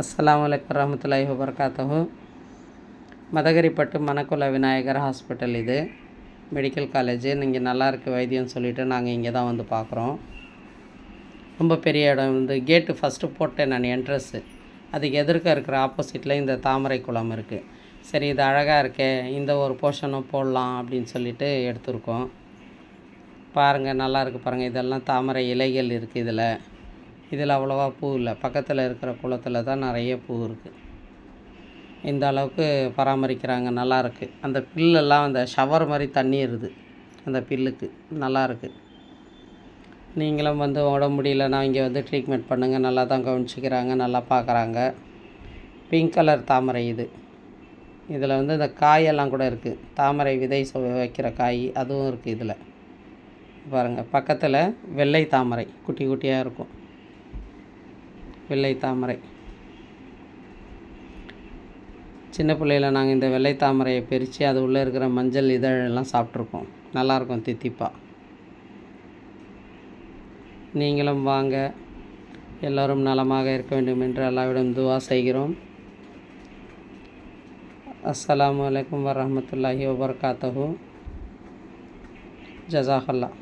அஸ்ஸலாமு அலைக்கும் வரஹ்மத்துல்லாஹி வபரகாத்துஹு. மதகரிப்பட்டு மணக்குள விநாயகர் ஹாஸ்பிட்டல், இது மெடிக்கல் காலேஜு. நீங்கள் நல்லா இருக்குது வைத்தியம்னு சொல்லிவிட்டு நாங்கள் இங்கே தான் வந்து பார்க்குறோம். ரொம்ப பெரிய இடம். வந்து கேட்டு ஃபஸ்ட்டு போட்டேன் நான், என்ட்ரன்ஸு. அதுக்கு எதிர்க்க இருக்கிற ஆப்போசிட்டில் இந்த தாமரை குளம் இருக்குது. சரி, இது அழகாக இருக்கே, இந்த ஒரு போர்ஷனும் போடலாம் அப்படின்னு சொல்லிட்டு எடுத்துருக்கோம். பாருங்கள், நல்லா இருக்குது பாருங்கள். இதெல்லாம் தாமரை இலைகள் இருக்குது. இதில் அவ்வளோவா பூ இல்லை. பக்கத்தில் இருக்கிற குளத்தில் தான் நிறைய பூ இருக்குது. இந்த அளவுக்கு பராமரிக்கிறாங்க, நல்லாயிருக்கு. அந்த பில்லெல்லாம் அந்த ஷவர் மாதிரி தண்ணி இருக்குது அந்த பில்லுக்கு, நல்லாயிருக்கு. நீங்களும் வந்து உடம்பு முடியலன்னா இங்கே வந்து ட்ரீட்மெண்ட் பண்ணுங்கள். நல்லா தான் கவனிச்சிக்கிறாங்க, நல்லா பார்க்குறாங்க. பிங்க் கலர் தாமரை இது. இதில் வந்து இந்த காயெல்லாம் கூட இருக்குது. தாமரை விதை வைக்கிற காய் அதுவும் இருக்குது இதில். பாருங்கள், பக்கத்தில் வெள்ளை தாமரை குட்டி குட்டியாக இருக்கும். வெள்ளை தாமரை. சின்ன பிள்ளையில் நாங்கள் இந்த வெள்ளை தாமரையை பிரித்து அது உள்ளே இருக்கிற மஞ்சள் இதழெல்லாம் சாப்பிட்ருக்கோம். நல்லாயிருக்கும் தித்திப்பா. நீங்களும் வாங்க. எல்லோரும் நலமாக இருக்க வேண்டும் என்று அல்லாஹ்விடம் துஆ செய்கிறோம். அஸ்ஸலாமு அலைக்கும் வரஹ்மத்துல்லாஹி வபரகாத்துஹு. ஜஸாக்கல்லாஹ்.